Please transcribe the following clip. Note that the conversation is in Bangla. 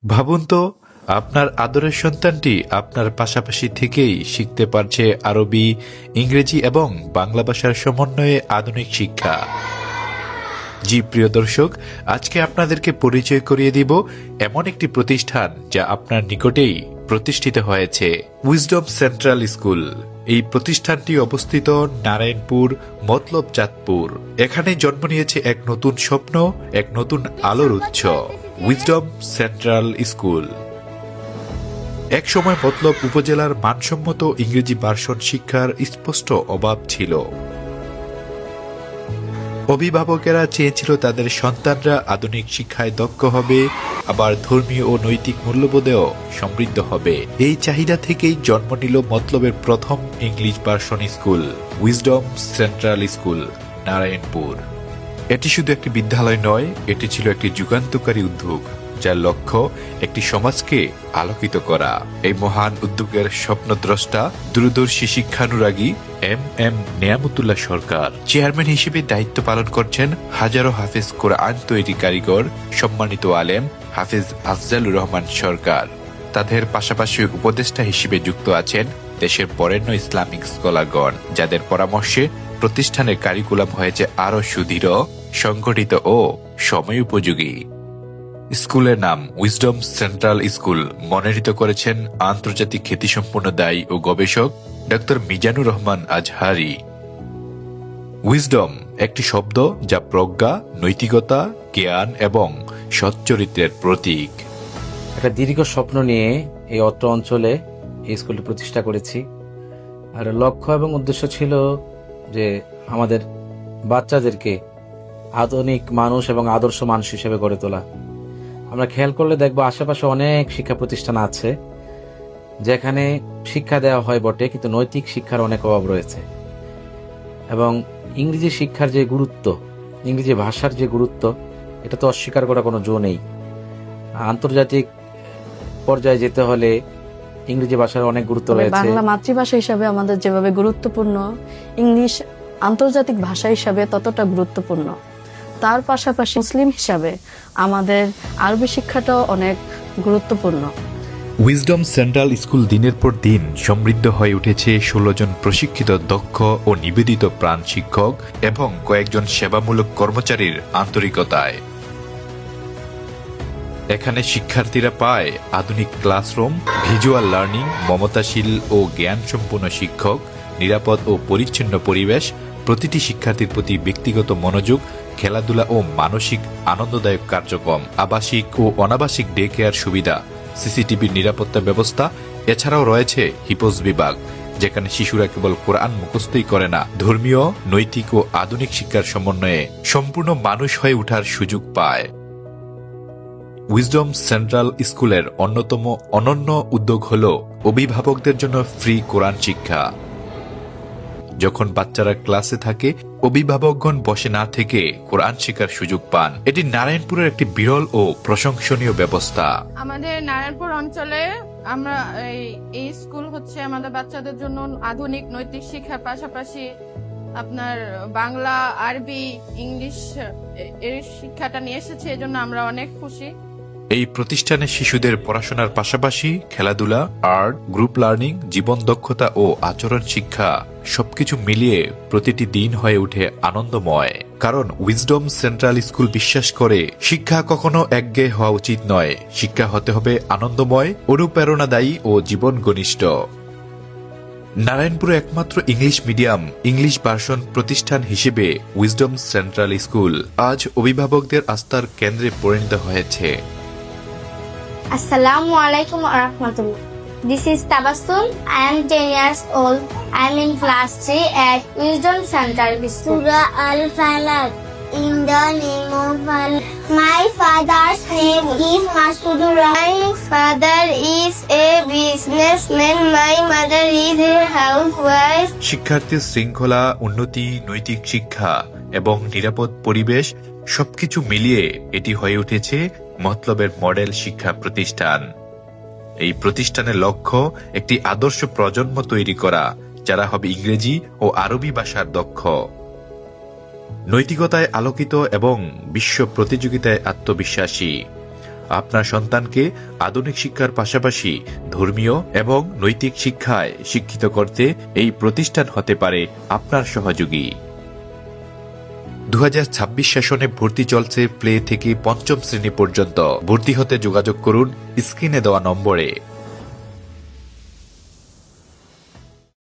ভাবুন তো, আপনার আদরের সন্তানটি আপনার পাশাপাশি থেকেই শিখতে পারছে আরবি, ইংরেজি এবং বাংলা ভাষার সমন্বয়ে আধুনিক শিক্ষা। জি প্রিয় দর্শক, আজকে আপনাদেরকে পরিচয় করিয়ে দিব এমন একটি প্রতিষ্ঠান যা আপনার নিকটেই প্রতিষ্ঠিত হয়েছে, উইজডম সেন্ট্রাল স্কুল। এই প্রতিষ্ঠানটি অবস্থিত নারায়ণপুর মতলব চাঁদপুর। এখানে জন্ম নিয়েছে এক নতুন স্বপ্ন, এক নতুন আলোর উৎস, উইজডম সেন্ট্রাল স্কুল। এক সময় মতলব উপজেলার মানসম্মত ইংরেজি ভার্সন শিক্ষার স্পষ্ট অভাব ছিল। অভিভাবকেরা চেয়েছিল তাদের সন্তানরা আধুনিক শিক্ষায় দক্ষ হবে, আবার ধর্মীয় ও নৈতিক মূল্যবোধেও সমৃদ্ধ হবে। এই চাহিদা থেকেই জন্ম নিল মতলবের প্রথম English version school, wisdom central school, Narayanpur. এটি শুধু একটি বিদ্যালয় নয়, এটি ছিল একটি যুগান্তকারী উদ্যোগ, যার লক্ষ্য একটি সমাজকে আলোকিত করা। এই মহান উদ্যোগের স্বপ্নদ্রষ্টা দূরদর্শী শিক্ষানুরাগী এম নেয়ামতুল্লাহ সরকার। চেয়ারম্যান হিসেবে দায়িত্ব পালন করছেন হাজারো হাফেজ কোরআন তৈরি কারিগর, সম্মানিত আলেম হাফেজ আফজালুর রহমান সরকার। তাদের পাশাপাশি উপদেষ্টা হিসেবে যুক্ত আছেন দেশের বরেণ্য ইসলামিক স্কলারগণ, যাদের পরামর্শে প্রতিষ্ঠানের কারিকুলাম হয়েছে আরও সুদৃঢ়, সংগঠিত ও সময় উপযোগী। স্কুলের নাম উইজডম সেন্ট্রাল স্কুল মনোনীত করেছেন আন্তর্জাতিক খ্যাতিসম্পন্ন দায়ী ও গবেষক ডক্টর মিজানুর রহমান আজহারি। উইজডম একটি শব্দ যা প্রজ্ঞা, নৈতিকতা, জ্ঞান এবং সচ্চরিত্রের প্রতীক। একটা দীর্ঘ স্বপ্ন নিয়ে এই অত্র অঞ্চলে এই স্কুলটি প্রতিষ্ঠা করেছি। আর লক্ষ্য এবং উদ্দেশ্য ছিল যে আমাদের বাচ্চাদেরকে আধুনিক মানুষ এবং আদর্শ মানুষ হিসেবে গড়ে তোলা। আমরা খেয়াল করলে দেখবো আশেপাশে অনেক শিক্ষা প্রতিষ্ঠান আছে যেখানে শিক্ষা দেওয়া হয় বটে, কিন্তু নৈতিক শিক্ষার অনেক অভাব রয়েছে। এবং ইংরেজি শিক্ষার যে গুরুত্ব, ইংরেজি ভাষার যে গুরুত্ব, এটা তো অস্বীকার করার কোনো জো নেই। আন্তর্জাতিক পর্যায়ে যেতে হলে ইংরেজি ভাষার অনেক গুরুত্ব রয়েছে। বাংলা মাতৃভাষা হিসাবে আমাদের যেভাবে গুরুত্বপূর্ণ, ইংলিশ আন্তর্জাতিক ভাষা হিসাবে ততটা গুরুত্বপূর্ণ। তার পাশাপাশি মুসলিম হিসাবে আমাদের আরবি শিক্ষাটাও অনেক গুরুত্বপূর্ণ। উইজডম সেন্ট্রাল স্কুল দিনের পর দিন সমৃদ্ধ হয়ে উঠেছে 16 জন প্রশিক্ষিত দক্ষ ও নিবেদিত প্রাণ শিক্ষক এবং কয়েকজন সেবামূলক কর্মচারীর আন্তরিকতায়। এখানে শিক্ষার্থীরা পায় আধুনিক ক্লাসরুম, ভিজুয়াল লার্নিং, মমতাশীল ও জ্ঞানসম্পন্ন শিক্ষক, নিরাপদ ও পরিচ্ছন্ন পরিবেশ, প্রতিটি শিক্ষার্থীর প্রতি ব্যক্তিগত মনোযোগ, খেলাধুলা ও মানসিক আনন্দদায়ক কার্যক্রম, আবাসিক ও অনাবাসিক ডে কেয়ার সুবিধা, সিসিটিভির নিরাপত্তা ব্যবস্থা। এছাড়াও রয়েছে হিফজ বিভাগ, যেখানে শিশুরা কেবল কোরআন মুখস্থই করে না, ধর্মীয়, নৈতিক ও আধুনিক শিক্ষার সমন্বয়ে সম্পূর্ণ মানুষ হয়ে ওঠার সুযোগ পায়। উইজডম সেন্ট্রাল স্কুলের অন্যতম অনন্য উদ্যোগ হল অভিভাবকদের জন্য ফ্রি কোরআন শিক্ষা। যখন বাচ্চারা ক্লাসে থাকে, অভিভাবকগণ বসে না থেকে কোরআন শেখার সুযোগ পান। এটি নারায়ণপুরের একটি বিরল ও প্রশংসনীয় ব্যবস্থা। আমাদের নারায়ণপুর অঞ্চলে আমরা এই স্কুল হচ্ছে আমাদের বাচ্চাদের জন্য আধুনিক নৈতিক শিক্ষার পাশাপাশি আপনার বাংলা, আরবি, ইংলিশ এর শিক্ষাটা নিয়ে এসেছে। এজন্য আমরা অনেক খুশি। এই প্রতিষ্ঠানে শিশুদের পড়াশোনার পাশাপাশি খেলাধুলা, আর্ট, গ্রুপ লার্নিং, জীবন দক্ষতা ও আচরণ শিক্ষা সবকিছু মিলিয়ে প্রতিটি দিন হয়ে ওঠে আনন্দময়। কারণ উইজডম সেন্ট্রাল স্কুল বিশ্বাস করে শিক্ষা কখনো একঘেয়ে হওয়া উচিত নয়, শিক্ষা হতে হবে আনন্দময়, অনুপ্রেরণাদায়ী ও জীবন ঘনিষ্ঠ। নারায়ণপুরে একমাত্র ইংলিশ মিডিয়াম, ইংলিশ ভার্সন প্রতিষ্ঠান হিসেবে উইজডম সেন্ট্রাল স্কুল আজ অভিভাবকদের আস্থার কেন্দ্রে পরিণত হয়েছে। Assalamu alaikum wa rahmatullah. This is Tabassum. I am 10 years old. I am in class 3 at Wisdom Central School. Surah Al-Falaq. In the name of Allah. My father's name is Masudur. My father is a businessman. My mother is a housewife. শিক্ষার্থীর শৃঙ্খলা, উন্নতি, নৈতিক শিক্ষা এবং নিরাপদ পরিবেশ সবকিছু মিলিয়ে এটি হয়ে উঠেছে মতলবের মডেল শিক্ষা প্রতিষ্ঠান। এই প্রতিষ্ঠানের লক্ষ্য একটি আদর্শ প্রজন্ম তৈরি করা, যারা হবে ইংরেজি ও আরবি ভাষার দক্ষ, নৈতিকতায় আলোকিত এবং বিশ্ব প্রতিযোগিতায় আত্মবিশ্বাসী। আপনার সন্তানকে আধুনিক শিক্ষার পাশাপাশি ধর্মীয় এবং নৈতিক শিক্ষায় শিক্ষিত করতে এই প্রতিষ্ঠান হতে পারে আপনার সহযোগী। 2026 সেশনে ভর্তি চলছে প্লে থেকে পঞ্চম শ্রেণী পর্যন্ত। ভর্তি হতে যোগাযোগ করুন স্ক্রিনে দেওয়া নম্বরে।